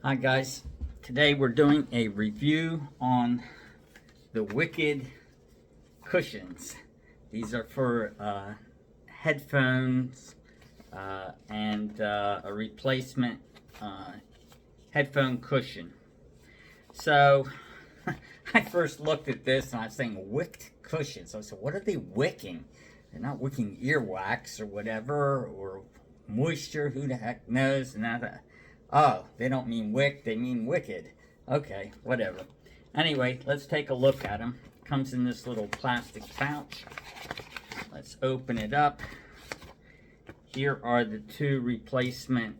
Hi guys, today we're doing a review on the Wicked cushions. These are for headphones and a replacement headphone cushion. So I first looked at this and I was saying wicked cushions. I said, what are they wicking? They're not wicking earwax or whatever, or moisture, who the heck knows? And oh, they don't mean wick, they mean wicked. Okay, whatever. Anyway, let's take a look at them. Comes in this little plastic pouch. Let's open it up. Here are the two replacement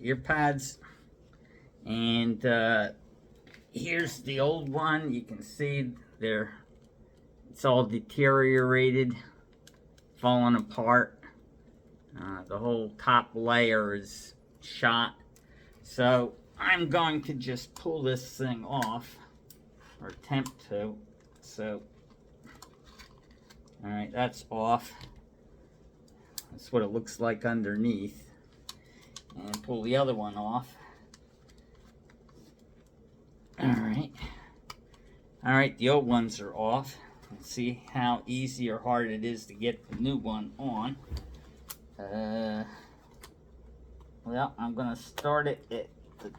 earpads. And here's the old one. You can see it's all deteriorated, falling apart. The whole top layer is shot. So I'm going to just pull this thing off, or attempt to. So, alright, that's off. That's what it looks like underneath. And pull the other one off. Alright. Alright, the old ones are off. Let's see how easy or hard it is to get the new one on. Well, I'm going to start it at the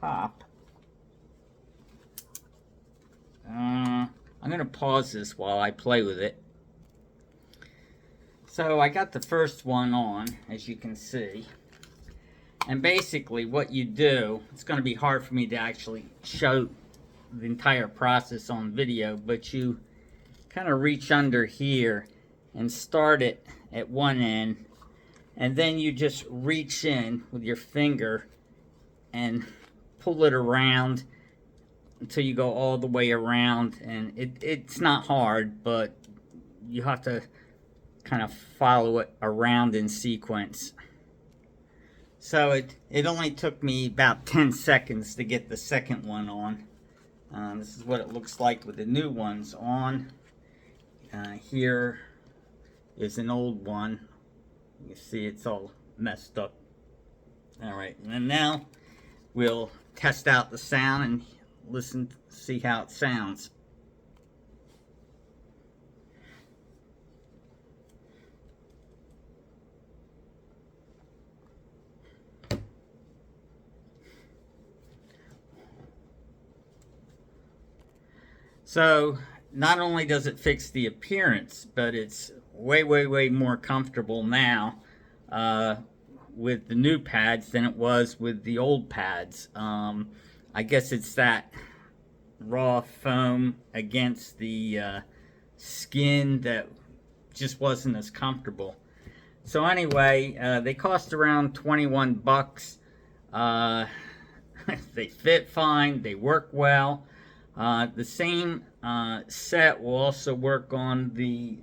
top. I'm going to pause this while I play with it. So I got the first one on, as you can see. And basically what you do, it's going to be hard for me to actually show the entire process on video, but you kind of reach under here and start it at one end. And then you just reach in with your finger and pull it around until you go all the way around. And it's not hard, but you have to kind of follow it around in sequence. So it only took me about 10 seconds to get the second one on. This is what it looks like with the new ones on. Here is an old one. You see it's all messed up. Alright, and then now we'll test out the sound and listen, see how it sounds. So, not only does it fix the appearance, but it's way more comfortable now with the new pads than it was with the old pads. I guess it's that raw foam against the skin that just wasn't as comfortable. So anyway, they cost around 21 bucks. They fit fine, they work well. The same set will also work on the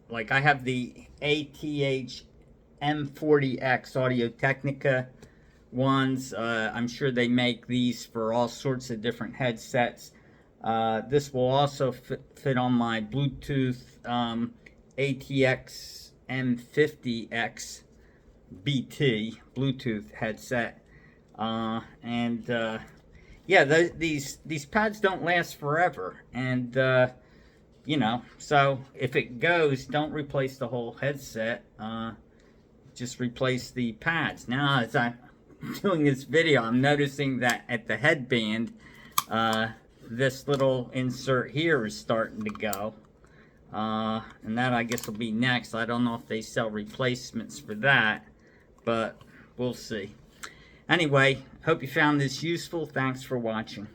like I have the ATH M40X audio-technica ones. I'm sure they make these for all sorts of different headsets. This will also fit on my Bluetooth ATX M50X BT Bluetooth headset. Yeah, these pads don't last forever, and you know, so if it goes, don't replace the whole headset, just replace the pads. Now, as I'm doing this video, I'm noticing that at the headband, this little insert here is starting to go, and that I guess will be next. I don't know if they sell replacements for that, but we'll see. Anyway, hope you found this useful. Thanks for watching.